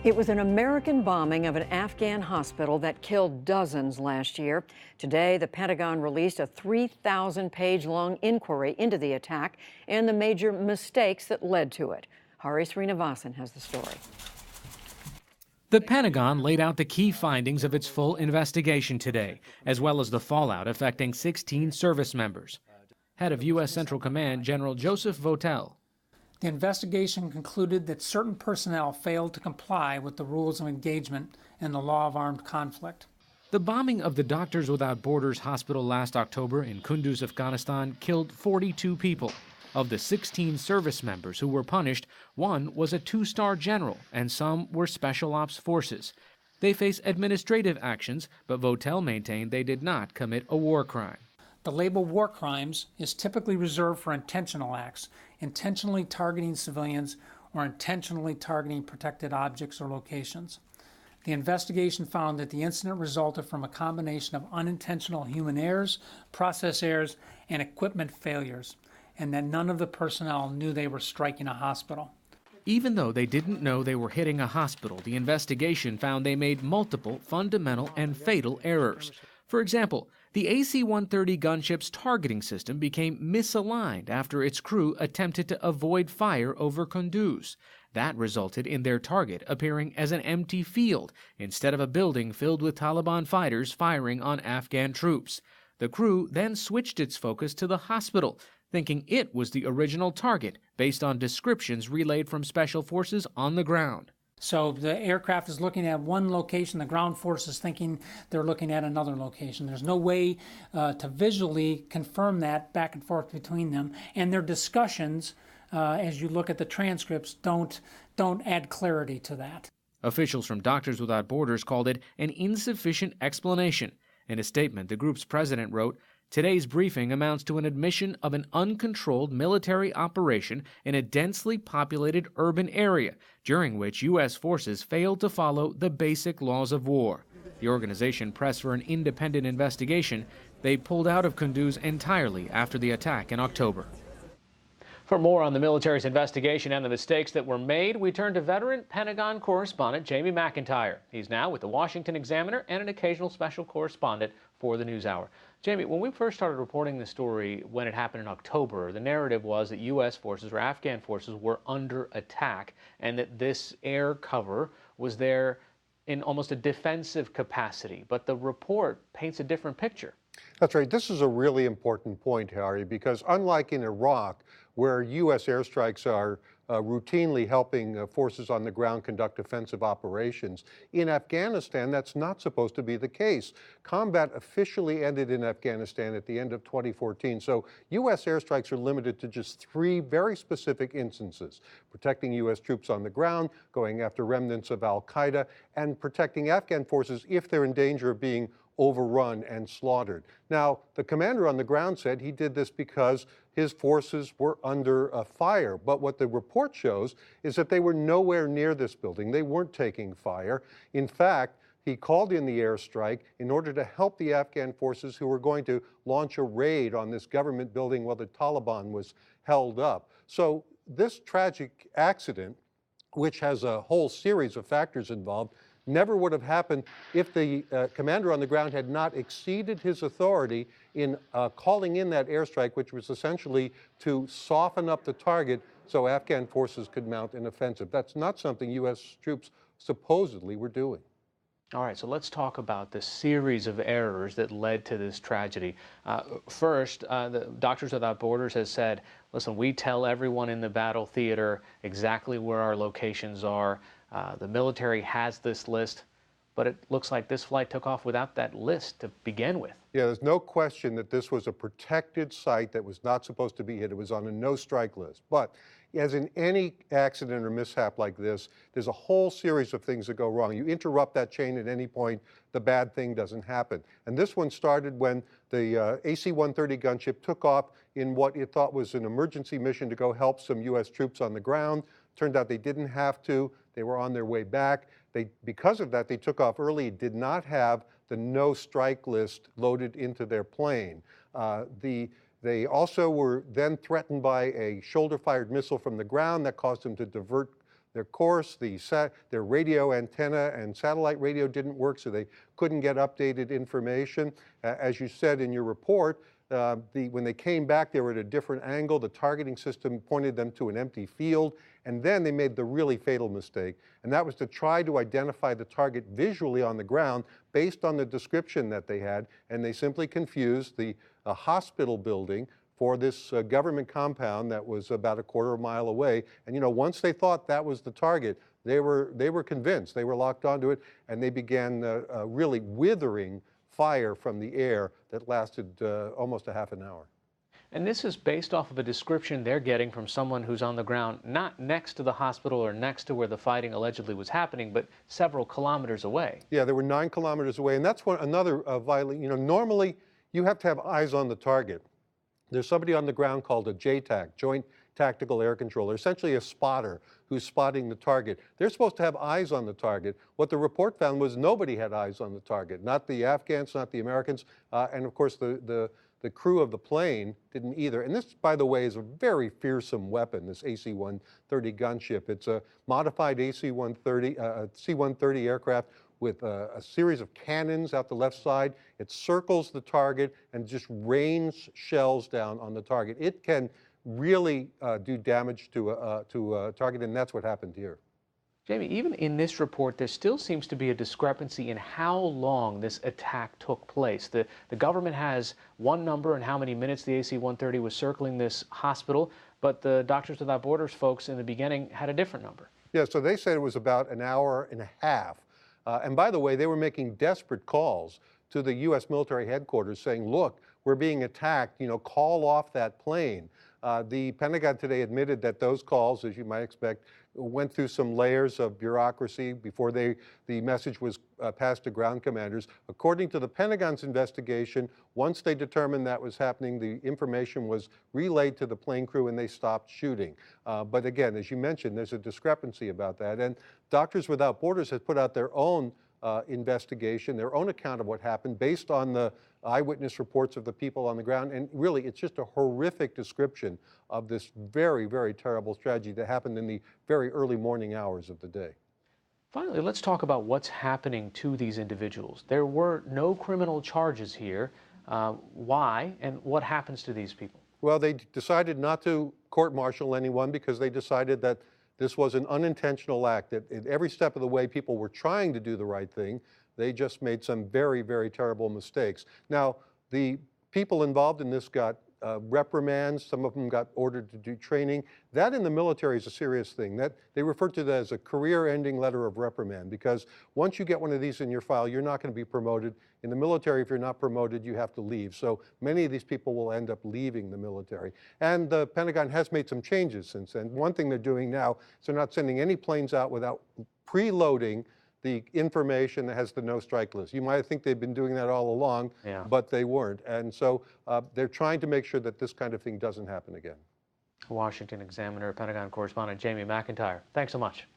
It was an American bombing of an Afghan hospital that killed dozens last year. Today, the Pentagon released a 3,000-page-long inquiry into the attack and the major mistakes that led to it. Sreenivasan has the story. The Pentagon laid out the key findings of its full investigation today, as well as the fallout affecting 16 service members. Head of U.S. Central Command, General Joseph Votel. The investigation concluded that certain personnel failed to comply with the rules of engagement and the law of armed conflict. The bombing of the Doctors Without Borders hospital last October in Kunduz, Afghanistan, killed 42 people. Of the 16 service members who were punished, one was a two-star general, and some were special ops forces. They face administrative actions, but Votel maintained they did not commit a war crime. The label war crimes is typically reserved for intentional acts, intentionally targeting civilians or intentionally targeting protected objects or locations. The investigation found that the incident resulted from a combination of unintentional human errors, process errors, and equipment failures, and that none of the personnel knew they were striking a hospital. Even though they didn't know they were hitting a hospital, the investigation found they made multiple fundamental and fatal errors. For example, the AC-130 gunship's targeting system became misaligned after its crew attempted to avoid fire over Kunduz. That resulted in their target appearing as an empty field instead of a building filled with Taliban fighters firing on Afghan troops. The crew then switched its focus to the hospital, thinking it was the original target based on descriptions relayed from special forces on the ground. So the aircraft is looking at one location, the ground force is thinking they're looking at another location. There's no way to visually confirm that back and forth between them, and their discussions, as you look at the transcripts, don't add clarity to that. Officials from Doctors Without Borders called it an insufficient explanation. In a statement, the group's president wrote, "Today's briefing amounts to an admission of an uncontrolled military operation in a densely populated urban area, during which U.S. forces failed to follow the basic laws of war." The organization pressed for an independent investigation. They pulled out of Kunduz entirely after the attack in October. For more on the military's investigation and the mistakes that were made, we turn to veteran Pentagon correspondent Jamie McIntyre. He's now with the Washington Examiner and an occasional special correspondent for the NewsHour. Jamie, when we first started reporting the story when it happened in October, the narrative was that U.S. forces or Afghan forces were under attack and that this air cover was there in almost a defensive capacity. But the report paints a different picture. That's right. This is a really important point, Harry, because unlike in Iraq, where U.S. airstrikes are routinely helping forces on the ground conduct offensive operations, in Afghanistan, that's not supposed to be the case. Combat officially ended in Afghanistan at the end of 2014, so U.S. airstrikes are limited to just 3 very specific instances: protecting U.S. troops on the ground, going after remnants of al-Qaeda, and protecting Afghan forces if they're in danger of being overrun and slaughtered. Now, the commander on the ground said he did this because his forces were under fire. But what the report shows is that they were nowhere near this building. They weren't taking fire. In fact, he called in the airstrike in order to help the Afghan forces who were going to launch a raid on this government building while the Taliban was held up. So this tragic accident, which has a whole series of factors involved, never would have happened if the commander on the ground had not exceeded his authority in calling in that airstrike, which was essentially to soften up the target so Afghan forces could mount an offensive. That's not something U.S. troops supposedly were doing. All right, so let's talk about the series of errors that led to this tragedy. First, the Doctors Without Borders has said, listen, we tell everyone in the battle theater exactly where our locations are. The military has this list, but it looks like this flight took off without that list to begin with. Yeah, there's no question that this was a protected site that was not supposed to be hit. It was on a no-strike list. But as in any accident or mishap like this, there's a whole series of things that go wrong. You interrupt that chain at any point, the bad thing doesn't happen. And this one started when the AC-130 gunship took off in what it thought was an emergency mission to go help some U.S. troops on the ground. Turned out they didn't have to. They were on their way back. Because of that, they took off early, did not have the no-strike list loaded into their plane. They also were then threatened by a shoulder-fired missile from the ground that caused them to divert their course, their radio antenna and satellite radio didn't work, so they couldn't get updated information. As you said in your report, when they came back, they were at a different angle. The targeting system pointed them to an empty field, and then they made the really fatal mistake, and that was to try to identify the target visually on the ground based on the description that they had, and they simply confused the hospital building for this government compound that was about a quarter mile away. And you know, once they thought that was the target, they were convinced, they were locked onto it, and they began really withering fire from the air that lasted almost a half an hour. And this is based off of a description they're getting from someone who's on the ground, not next to the hospital or next to where the fighting allegedly was happening, but several kilometers away. Yeah, they were 9 kilometers away, and that's another violation. You know, normally you have to have eyes on the target. There's somebody on the ground called a JTAC, Joint Tactical Air Controller, essentially a spotter who's spotting the target. They're supposed to have eyes on the target. What the report found was nobody had eyes on the target, not the Afghans, not the Americans, and of course the crew of the plane didn't either. And this, by the way, is a very fearsome weapon, this AC-130 gunship. It's a modified AC-130, C-130 aircraft with a series of cannons out the left side. It circles the target and just rains shells down on the target. It can really do damage to a target, and that's what happened here. Jamie, even in this report, there still seems to be a discrepancy in how long this attack took place. The government has one number and how many minutes the AC-130 was circling this hospital, but the Doctors Without Borders folks in the beginning had a different number. Yeah, so they said it was about an hour and a half. And by the way, they were making desperate calls to the U.S. military headquarters saying, look, we're being attacked, you know, call off that plane. The Pentagon today admitted that those calls, as you might expect, went through some layers of bureaucracy before the message was passed to ground commanders. According to the Pentagon's investigation, once they determined that was happening, the information was relayed to the plane crew and they stopped shooting. But again, as you mentioned, there's a discrepancy about that. And Doctors Without Borders has put out their own investigation, their own account of what happened based on the eyewitness reports of the people on the ground. And really, it's just a horrific description of this very, very terrible tragedy that happened in the very early morning hours of the day. Finally, let's talk about what's happening to these individuals. There were no criminal charges here. Why, and what happens to these people? Well, they decided not to court-martial anyone because they decided that this was an unintentional act, that at every step of the way people were trying to do the right thing. They just made some very, very terrible mistakes. Now, the people involved in this got reprimands. Some of them got ordered to do training. That in the military is a serious thing. That they refer to that as a career-ending letter of reprimand, because once you get one of these in your file, you're not going to be promoted. In the military, if you're not promoted, you have to leave. So many of these people will end up leaving the military. And the Pentagon has made some changes since then. One thing they're doing now is they're not sending any planes out without preloading the information that has the no strike list. You might think they've been doing that all along, but they weren't. And so they're trying to make sure that this kind of thing doesn't happen again. Washington Examiner, Pentagon correspondent Jamie McIntyre, thanks so much.